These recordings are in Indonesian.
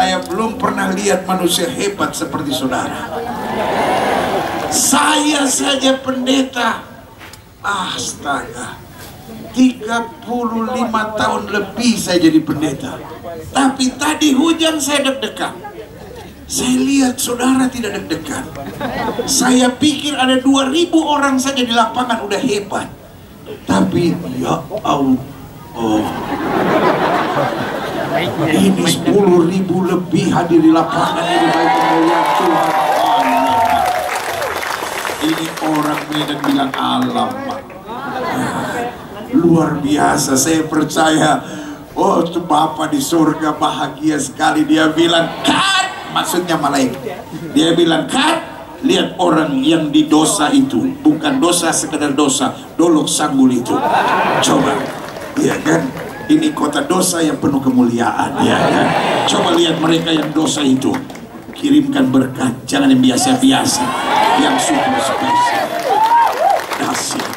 Saya belum pernah lihat manusia hebat seperti saudara. Saya saja pendeta, astaga, 35 tahun lebih saya jadi pendeta. Tapi tadi hujan saya deg-degan. Saya lihat saudara tidak deg-degan. Saya pikir ada 2.000 orang saja di lapangan udah hebat. Tapi ya Allah, ini 10.000 lebih hadir di lapangan ini. Baik kemuliaan Tuhan. Ini orang Medan bilang alam, luar biasa. Saya percaya, oh itu Bapa di surga bahagia sekali. Dia bilang cut, maksudnya malaikat. Dia bilang cut, lihat orang yang di dosa itu, bukan dosa sekedar dosa, Dolok Sanggul itu. Coba, ya kan? Ini kota dosa yang penuh kemuliaan, ya kan? Coba lihat mereka yang dosa itu. Kirimkan berkat, jangan yang biasa-biasa, yang super spesial. Dahsyat.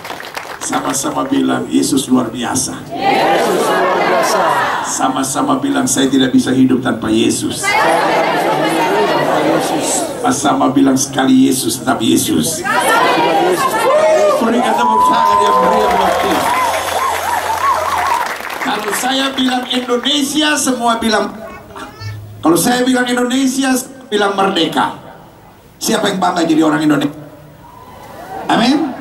Sama-sama bilang Yesus luar biasa. Yesus luar biasa. Sama-sama bilang saya tidak bisa hidup tanpa Yesus. Sama bilang sekali Yesus tetap Yesus. Berikan tepuk tangan yang meriah buat Tuhan. Kalau saya bilang Indonesia, semua bilang. Kalau saya bilang Indonesia, bilang merdeka. Siapa yang bangga jadi orang Indonesia? Amin.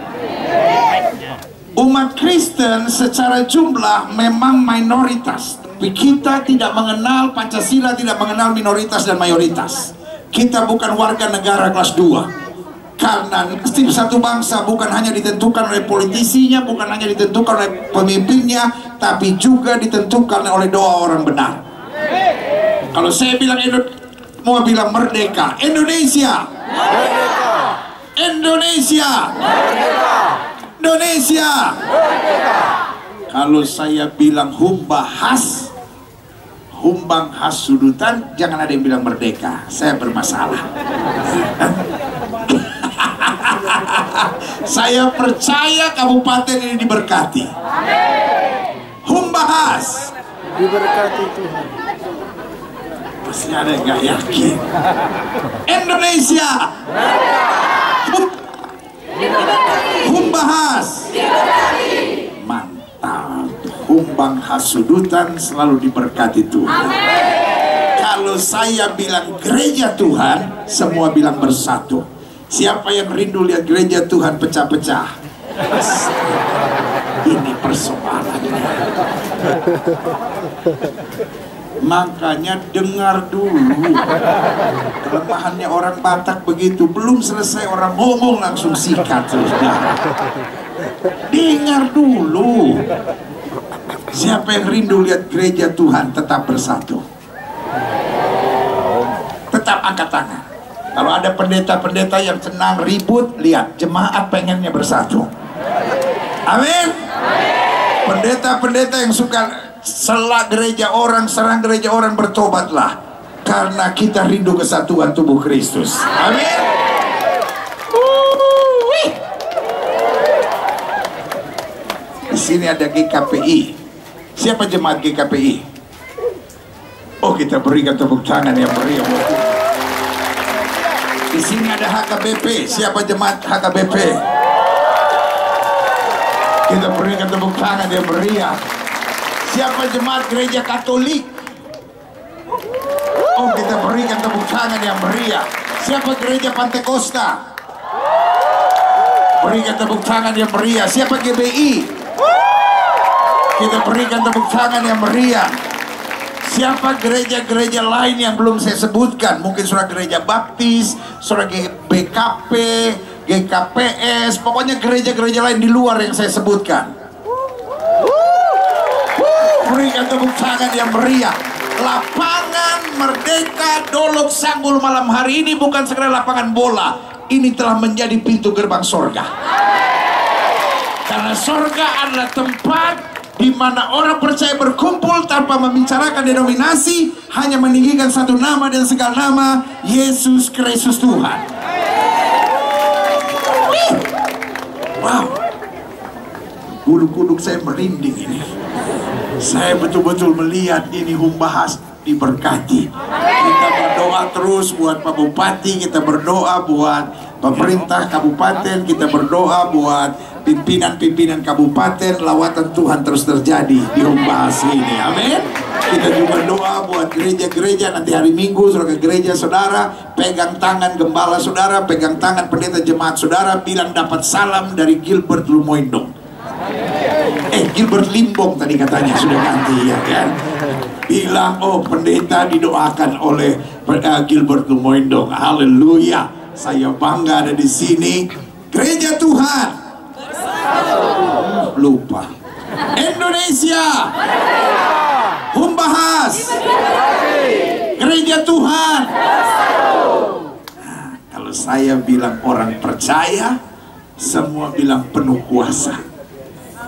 Umat Kristen secara jumlah memang minoritas, tapi kita tidak mengenal Pancasila, tidak mengenal minoritas dan mayoritas. Kita bukan warga negara kelas 2. Karena nasib satu bangsa bukan hanya ditentukan oleh politisinya, bukan hanya ditentukan oleh pemimpinnya, tapi juga ditentukan oleh doa orang benar. Kalau saya bilang mau bilang merdeka, Indonesia, Merdeka. Indonesia, Merdeka. Indonesia. Merdeka. Kalau saya bilang humbahas, humbang has sudutan, jangan ada yang bilang merdeka. Saya bermasalah. Saya percaya kabupaten ini diberkati. Humbahas Diberkati Tuhan. pasti ada yang nggak yakin. Indonesia, Humbahas, mantap. Humbang hasudutan selalu diberkati Tuhan. Kalau saya bilang gereja Tuhan, semua bilang bersatu. Siapa yang rindu lihat gereja Tuhan pecah-pecah? Ini persoalannya. Makanya dengar dulu. Kelemahannya orang Batak begitu, belum selesai orang ngomong langsung sikat, saudara. Dengar dulu. Siapa yang rindu lihat gereja Tuhan tetap bersatu? Tetap angkat tangan. Kalau ada pendeta-pendeta yang senang ribut, lihat jemaat pengennya bersatu. Amin. Pendeta-pendeta yang suka selak gereja orang, serang gereja orang, bertobatlah. Karena kita rindu kesatuan tubuh Kristus. Amin. Di sini ada GKPI. Siapa jemaat GKPI? Oh, kita berikan tepuk tangan yang meriah. Di sini ada HKBP. Siapa jemaat HKBP? Kita berikan tepuk tangan yang meriah. Siapa jemaat gereja Katolik? Oh, kita berikan tepuk tangan yang meriah. Siapa gereja Pantekosta? Berikan tepuk tangan yang meriah. Siapa GBI? Kita berikan tepuk tangan yang meriah. Siapa gereja-gereja lain yang belum saya sebutkan? Mungkin surah gereja Baptis, surah BKP, GKPS, pokoknya gereja-gereja lain di luar yang saya sebutkan. Berikan tepuk tangan yang meriah. Lapangan Merdeka Dolok Sanggul malam hari ini bukan sekedar lapangan bola. Ini telah menjadi pintu gerbang sorga. Karena sorga adalah tempat di mana orang percaya berkumpul tanpa membicarakan denominasi, hanya meninggikan satu nama dan segala nama, Yesus Kristus Tuhan. Wow, bulu kuduk saya merinding ini. Saya betul-betul melihat ini Humbahas diberkati. Kita berdoa terus buat Pak Bupati, kita berdoa buat pemerintah kabupaten, kita berdoa buat pimpinan-pimpinan kabupaten. Lawatan Tuhan terus terjadi di Humbahas ini, amin. Kita juga doa buat gereja-gereja. Nanti hari Minggu saudara ke gereja saudara, pegang tangan gembala saudara, pegang tangan pendeta jemaat saudara, bilang dapat salam dari Gilbert Lumoindong. Gilbert Limbong tadi katanya sudah ganti ya kan. Bilang oh pendeta didoakan oleh Gilbert Lumoindong. Haleluya. Saya bangga ada di sini. Gereja Tuhan lupa Indonesia, Humbahas, gereja Tuhan. Nah, kalau saya bilang orang percaya, semua bilang penuh kuasa.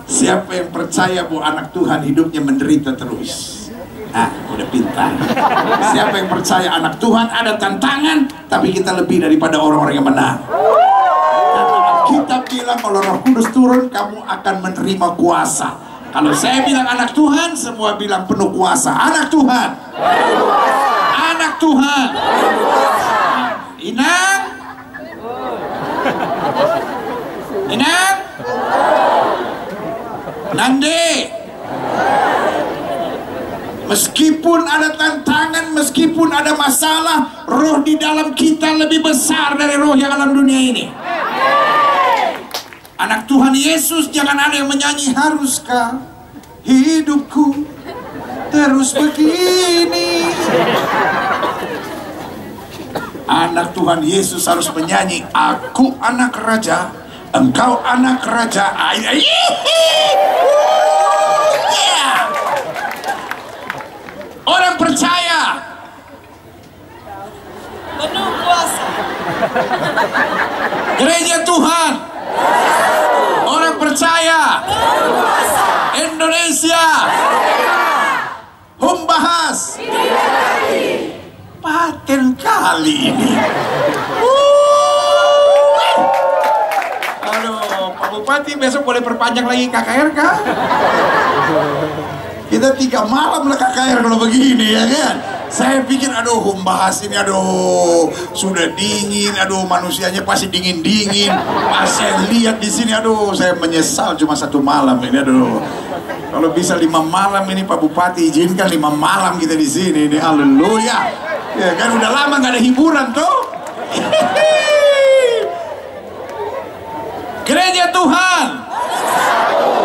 Siapa yang percaya bahwa anak Tuhan hidupnya menderita terus? Ah, udah pintar. Siapa yang percaya anak Tuhan ada tantangan, tapi kita lebih daripada orang-orang yang menang. Kita bilang kalau Roh Kudus turun, kamu akan menerima kuasa. Kalau saya bilang anak Tuhan, semua bilang penuh kuasa. Anak Tuhan, anak Tuhan. Inang, Inang, Nande. Meskipun ada tantangan, meskipun ada masalah, roh di dalam kita lebih besar dari roh yang alam dunia ini. Anak Tuhan Yesus, jangan ada yang menyanyi, haruskah hidupku terus begini. Anak Tuhan Yesus harus menyanyi, aku anak raja, engkau anak raja. Orang percaya penuh kuasa. gereja Tuhan, orang percaya Indonesia, Humbahas, paten kali ini. Aduh, Pak Bupati besok boleh perpanjang lagi KKR kah? Kita 3 malam lah KKR kalau begini ya kan. Saya pikir aduh Humbahas ini aduh sudah dingin, aduh manusianya pasti dingin-dingin. Pas saya lihat di sini aduh saya menyesal cuma 1 malam ini aduh. Kalau bisa 5 malam ini Pak Bupati izinkan 5 malam kita di sini ini. Haleluya. Ya kan udah lama nggak ada hiburan tuh. Gereja Tuhan,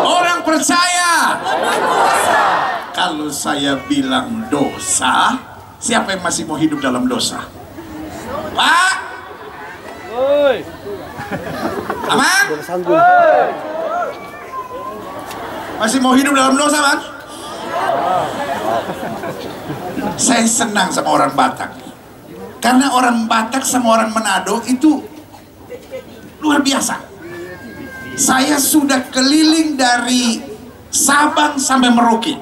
orang percaya. Kalau saya bilang dosa, siapa yang masih mau hidup dalam dosa? Pak? Amang? Masih mau hidup dalam dosa, Bang? Saya senang sama orang Batak. Karena orang Batak sama orang Manado itu luar biasa. Saya sudah keliling dari Sabang sampai Merauke.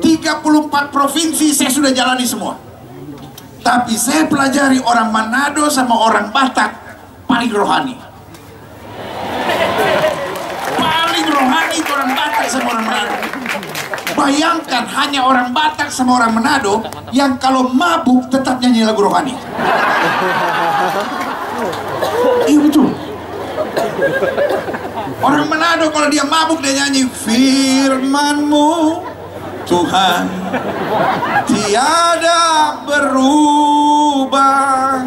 34 provinsi saya sudah jalani semua. Tapi saya pelajari orang Manado sama orang Batak paling rohani. Paling rohani itu orang Batak sama orang Manado. Bayangkan hanya orang Batak sama orang Manado yang kalau mabuk tetap nyanyi lagu rohani. Iya betul. Orang Manado kalau dia mabuk dia nyanyi firman-Mu Tuhan tiada berubah,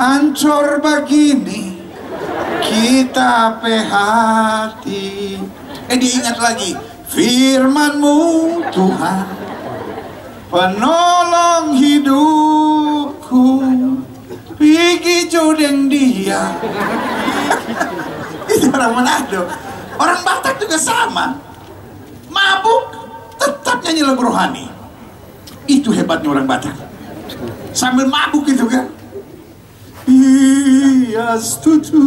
ancor begini kita hati. Dia ingat lagi firman-Mu Tuhan penolong hidupku, pergi jodeng dia. Itu orang Manado. Orang Batak juga sama, mabuk tetap nyanyi lagu rohani. Itu hebatnya orang Batak. Sambil mabuk gitu kan. Iya setuju.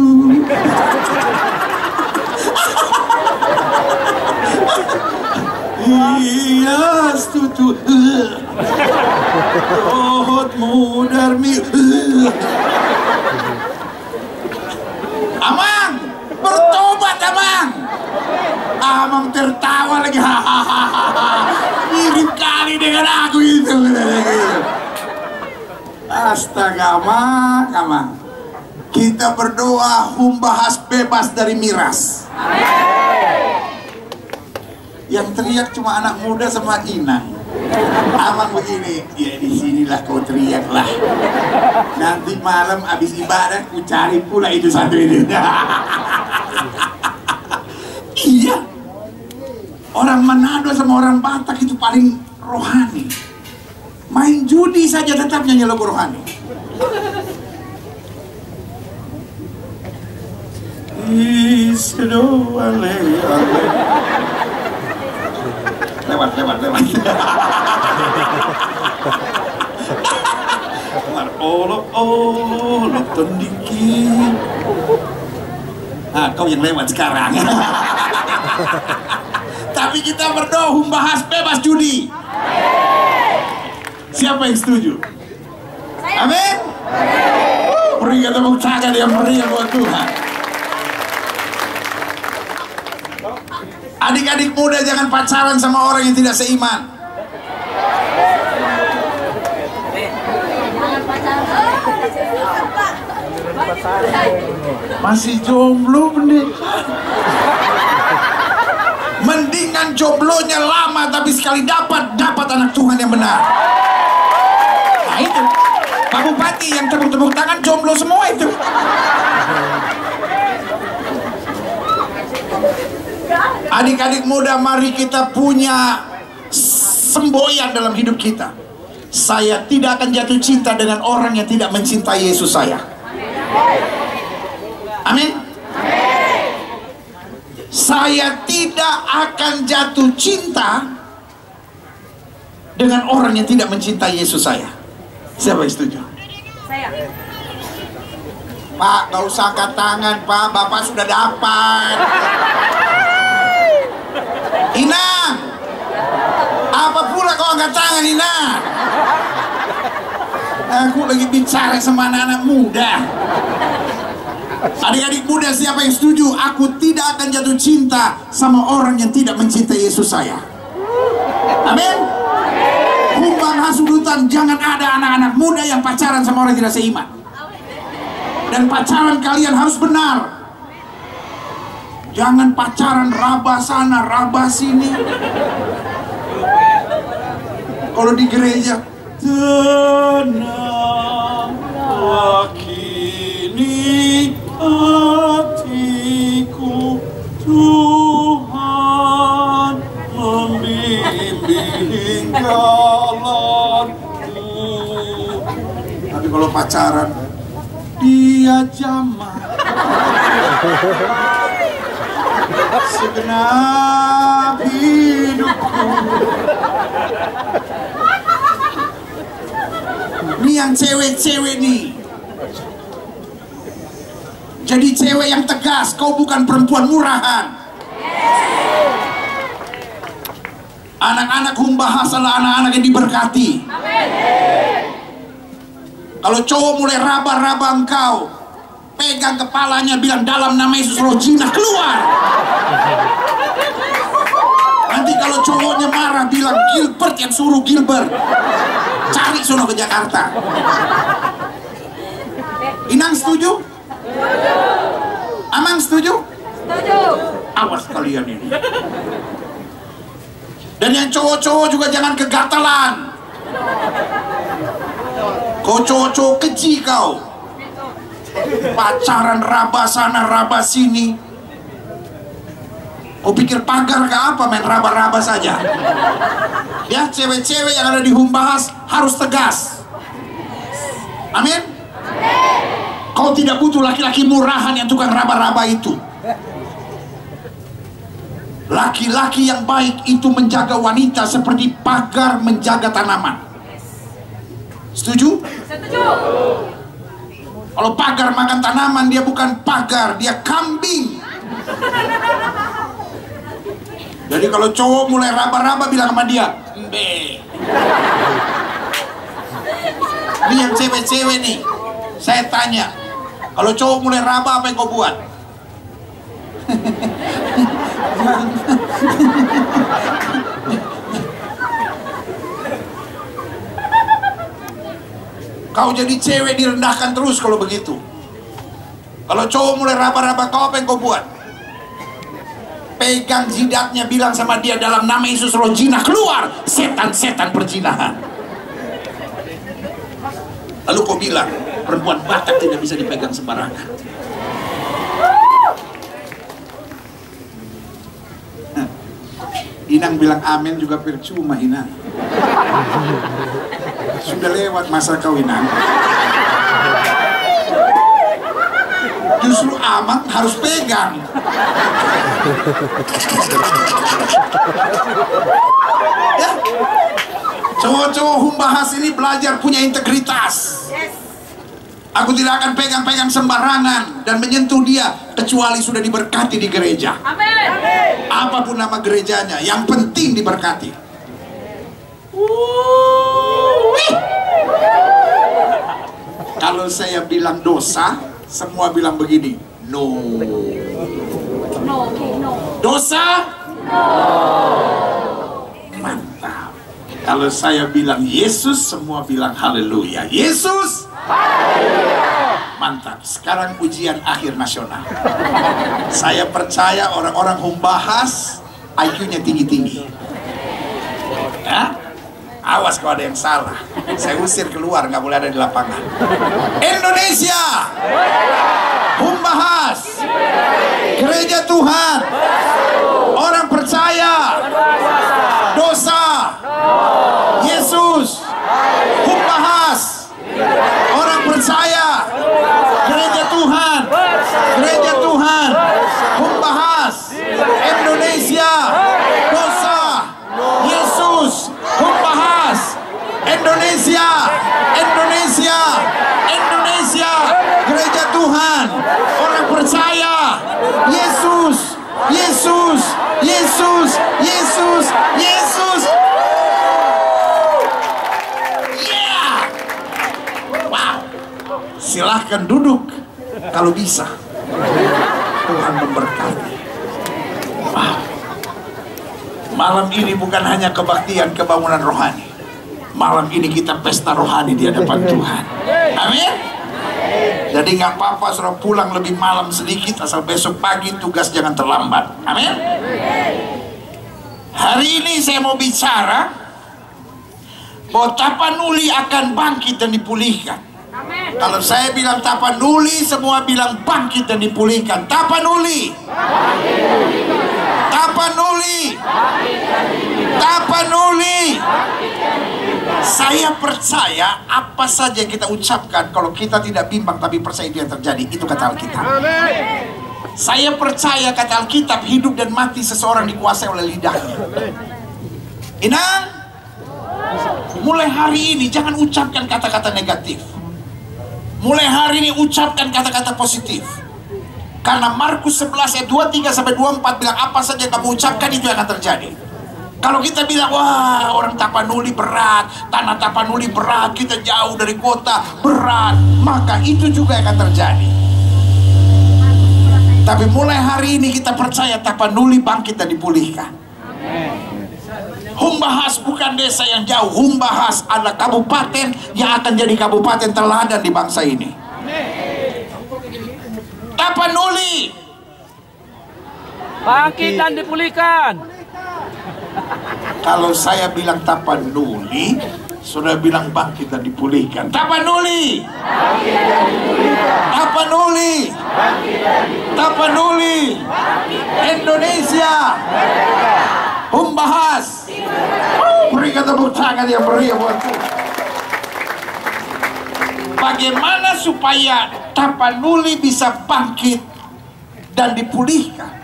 Iya setuju. Rohotmu darmi. Amang, bertobat Amang. Amang tertawa lagi, hahaha. Astaga, mama. Kita berdoa Humbahas bebas dari miras. Yang teriak cuma anak muda sama Inang. Abang begini, ya di sinilah kau teriaklah. Nanti malam habis ibadah ku cari pula itu satu itu. Iya. Orang Manado sama orang Batak itu paling rohani. Main judi saja tetap nyanyi lagu rohani. Lewat. Olok tendiki. Kau yang lewat sekarang. Tapi kita berdoa Humbahas bebas judi. Siapa yang setuju? Amin. Berikan tepuk tangan yang meriah buat Tuhan. Adik-adik muda jangan pacaran sama orang yang tidak seiman. Masih jomblo pendeta. Mendingan jomblonya lama tapi sekali dapat anak Tuhan yang benar. Nah itu Pak Bupati yang tepuk-tepuk tangan jomblo semua itu. Adik-adik muda, mari kita punya semboyan dalam hidup kita. Saya tidak akan jatuh cinta dengan orang yang tidak mencintai Yesus saya. Amin. Saya tidak akan jatuh cinta dengan orang yang tidak mencintai Yesus saya. Siapa yang setuju? Saya. Pak, gak usah angkat tangan, Pak. Bapak sudah dapat. Inang, apa pula kau angkat tangan, Inang? Aku lagi bicara sama anak-anak muda. Adik-adik muda, siapa yang setuju? Aku tidak akan jatuh cinta sama orang yang tidak mencintai Yesus saya. Amin. Humbang hasudutan, jangan ada anak-anak muda yang pacaran sama orang yang tidak seiman. Dan pacaran kalian harus benar. Jangan pacaran raba sana, raba sini. Kalau di gereja, tenanglah kini hatiku, Tuhan membimbing jalanku. Tapi kalau pacaran, dia jamah segenap hidupku. Ini yang cewek-cewek nih. Jadi cewek yang tegas, kau bukan perempuan murahan. Anak-anak Humbahas adalah anak-anak yang diberkati. Kalau cowok mulai raba-raba engkau, pegang kepalanya, bilang dalam nama Yesus roh jinah keluar. Nanti kalau cowoknya marah, bilang Gilbert yang suruh Gilbert, cari sono ke Jakarta. Inang setuju? Amang setuju? Setuju. Awas kalian ini. Dan yang cowok-cowok juga jangan kegatalan. Kau cowok-cowok keji kau. Pacaran raba sana raba sini. Kau pikir pagar ke apa, main raba-raba saja. Ya, cewek-cewek yang ada di Humbahas harus tegas. Amin. Kau tidak butuh laki-laki murahan yang tukang raba-raba itu. Laki-laki yang baik itu menjaga wanita seperti pagar menjaga tanaman. Setuju? Setuju. Kalau pagar makan tanaman, dia bukan pagar, dia kambing. Jadi kalau cowok mulai raba-raba, bilang sama dia, "Mbe." Ini yang cewek-cewek nih. Saya tanya, kalau cowok mulai raba, apa yang kau buat? Kau jadi cewek direndahkan terus kalau begitu. Kalau cowok mulai raba-raba, kau apa yang kau buat? Pegang jidatnya, bilang sama dia, dalam nama Yesus roh jinah keluar, setan-setan perzinahan. Lalu kau bilang, perempuan Batak tidak bisa dipegang sembarangan. Inang bilang amin juga percuma, Inang. Sudah lewat masa kau, Inang. Justru Amang harus pegang. Ya. Cowok-cowok Humbahas ini belajar punya integritas. Aku tidak akan pegang-pegang sembarangan dan menyentuh dia kecuali sudah diberkati di gereja. Amin. Apapun nama gerejanya, yang penting diberkati. Kalau saya bilang dosa, semua bilang begini, no. Dosa? Mantap. Kalau saya bilang Yesus, semua bilang haleluya. Yesus? Mantap. Sekarang ujian akhir nasional. Saya percaya orang-orang Humbahas IQ-nya tinggi-tinggi. Ya? Awas kalau ada yang salah, saya usir keluar, nggak boleh ada di lapangan. Indonesia, Humbahas, gereja Tuhan, orang percaya, dosa, Yesus, Humbahas, orang percaya, gereja Tuhan, Humbahas, Indonesia, dosa, Yesus, Humbahas, Indonesia, gereja Tuhan, orang percaya, Yesus. Yeah. Wow. Silahkan duduk kalau bisa. Tuhan memberkati. Wow. Malam ini bukan hanya kebaktian kebangunan rohani. Malam ini kita pesta rohani di hadapan Tuhan. Amin. Jadi nggak apa-apa suruh pulang lebih malam sedikit, asal besok pagi tugas jangan terlambat. Amin. Hari ini saya mau bicara bahwa Tapanuli akan bangkit dan dipulihkan. Kalau saya bilang Tapanuli, semua bilang bangkit dan dipulihkan. Tapanuli. Saya percaya apa saja yang kita ucapkan, kalau kita tidak bimbang tapi percaya itu yang terjadi. Itu kata Alkitab. Saya percaya kata Alkitab, hidup dan mati seseorang dikuasai oleh lidahnya. Inang, mulai hari ini jangan ucapkan kata-kata negatif. Mulai hari ini ucapkan kata-kata positif. Karena Markus 11 ayat 23 sampai 24 bilang apa saja yang kamu ucapkan itu yang akan terjadi. Kalau kita bilang, wah orang Tapanuli berat, tanah Tapanuli berat, kita jauh dari kota, berat, maka itu juga akan terjadi. Tapi mulai hari ini kita percaya Tapanuli bangkit dan dipulihkan. Humbahas bukan desa yang jauh. Humbahas adalah kabupaten yang akan jadi kabupaten teladan di bangsa ini. Tapanuli Bangkit dan dipulihkan. Kalau saya bilang Tapanuli, sudah bilang bangkit dan dipulihkan. Tapanuli, Indonesia, Humbahas. Berikan tepuk tangan yang meriah buat Tuhan. Bagaimana supaya Tapanuli bisa bangkit dan dipulihkan?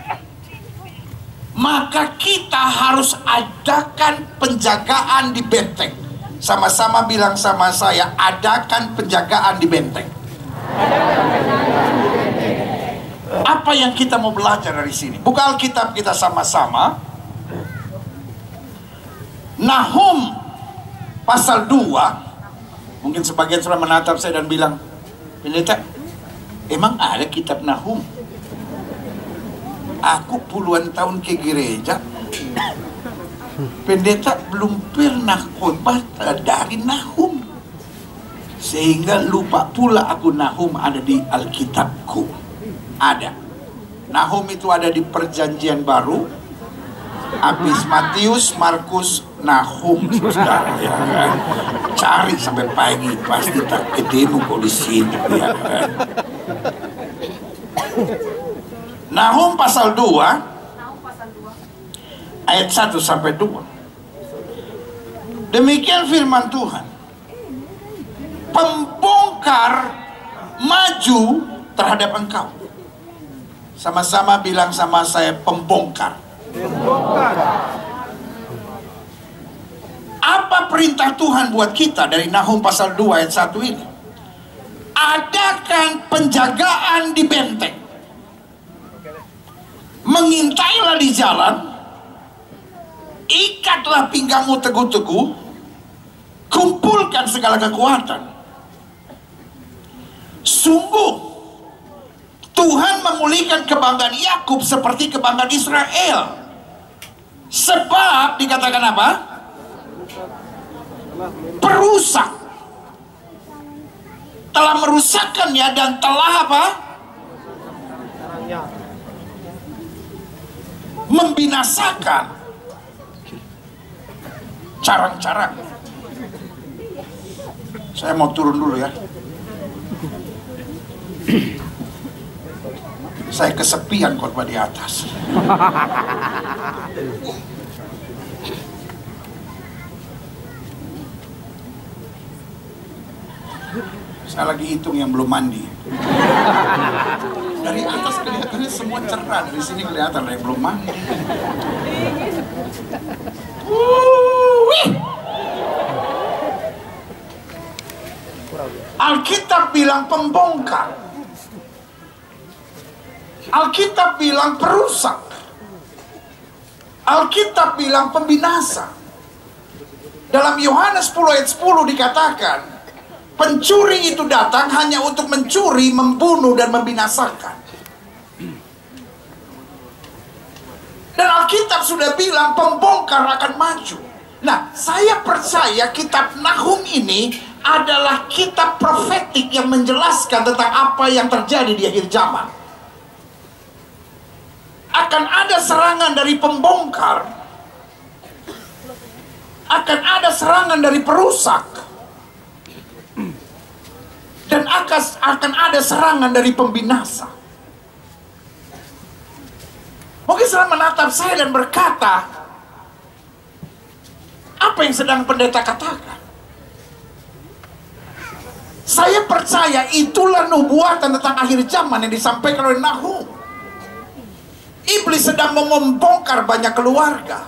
Maka kita harus adakan penjagaan di benteng. Sama-sama bilang sama saya, adakan penjagaan di benteng. Apa yang kita mau belajar dari sini? Buka Alkitab kita sama-sama. Nahum pasal 2. Mungkin sebagian sudah menatap saya dan bilang, pendeta, emang ada kitab Nahum? Aku puluhan tahun ke gereja, pendeta belum pernah khotbah dari Nahum. Sehingga lupa pula aku Nahum ada di Alkitabku. Ada. Nahum itu ada di Perjanjian Baru. Habis Matius, Markus, Nahum, saudara, ya kan? Cari sampai pagi pasti tak ketemu kok di sini, ya kan? Nahum pasal 2 ayat 1 sampai 2. Demikian firman Tuhan. Pembongkar maju terhadap engkau. Sama-sama bilang sama saya, pembongkar. Apa perintah Tuhan buat kita dari Nahum pasal 2 ayat 1 ini? Adakan penjagaan di benteng. Mengintailah di jalan. Ikatlah pinggangmu teguh-teguh. Kumpulkan segala kekuatan. Sungguh Tuhan memulihkan kebanggaan Yakub seperti kebanggaan Israel. Sebab dikatakan apa? Perusak. Telah merusakkannya dan telah apa? Membinasakan carang-carang. Saya mau turun dulu ya. Saya kesepian khotbah di atas. Saya lagi hitung yang belum mandi. Dari atas kelihatannya semua cerah, dari sini kelihatan yang belum mandi. Alkitab bilang pembongkar. Alkitab bilang perusak. Alkitab bilang pembinasa. Dalam Yohanes 10 ayat 10 dikatakan, pencuri itu datang hanya untuk mencuri, membunuh, dan membinasakan. Dan Alkitab sudah bilang pembongkar akan maju. Nah, saya percaya kitab Nahum ini adalah kitab profetik yang menjelaskan tentang apa yang terjadi di akhir zaman. Akan ada serangan dari pembongkar, akan ada serangan dari perusak, dan akan ada serangan dari pembinasa. Mungkin saudara menatap saya dan berkata, apa yang sedang pendeta katakan? Saya percaya itulah nubuatan tentang akhir zaman yang disampaikan oleh Nahum. Iblis sedang mau membongkar banyak keluarga.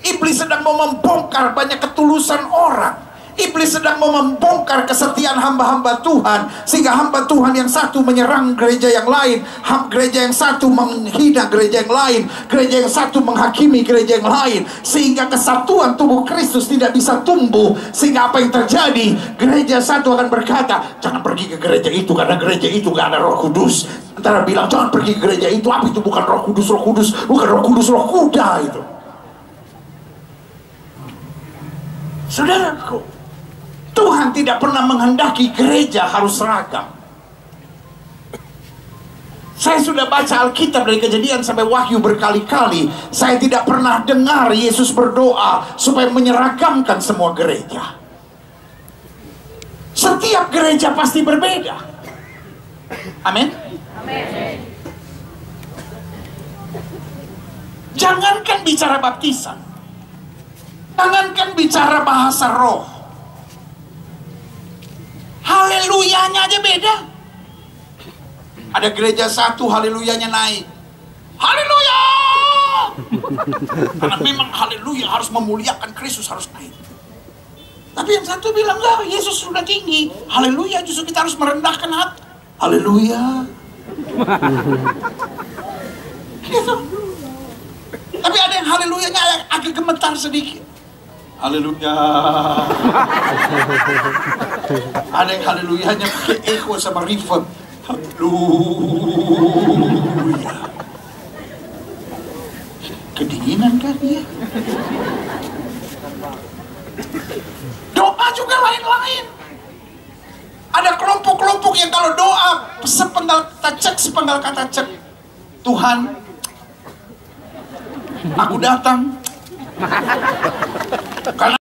Iblis sedang mau membongkar banyak ketulusan orang. Iblis sedang mau membongkar kesetiaan hamba-hamba Tuhan, sehingga hamba Tuhan yang satu menyerang gereja yang lain, gereja yang satu menghina gereja yang lain, gereja yang satu menghakimi gereja yang lain, sehingga kesatuan tubuh Kristus tidak bisa tumbuh. Sehingga apa yang terjadi? Gereja satu akan berkata, jangan pergi ke gereja itu karena gereja itu gak ada Roh Kudus. Antara bilang jangan pergi ke gereja itu, apa itu? Bukan Roh Kudus, Roh Kudus, bukan Roh Kudus, Roh Kuda itu. Saudaraku, Tuhan tidak pernah menghendaki gereja harus seragam. Saya sudah baca Alkitab dari Kejadian sampai Wahyu berkali-kali. Saya tidak pernah dengar Yesus berdoa supaya menyeragamkan semua gereja. Setiap gereja pasti berbeda. Amin. Jangankan bicara baptisan, jangankan bicara bahasa roh, haleluyanya aja beda. Ada gereja satu haleluyanya naik, haleluya, karena memang haleluya harus memuliakan Kristus, harus naik. Tapi yang satu bilang enggak, Yesus sudah tinggi, haleluya, justru kita harus merendahkan hati, haleluya. Gitu. Tapi ada yang haleluyanya agak gemetar sedikit, haleluya. Ada yang haleluyanya pakai echo sama reverb, haleluya. Kedinginan kan dia. Doa juga lain-lain. sepenggal kata cek. Tuhan, aku datang. Karena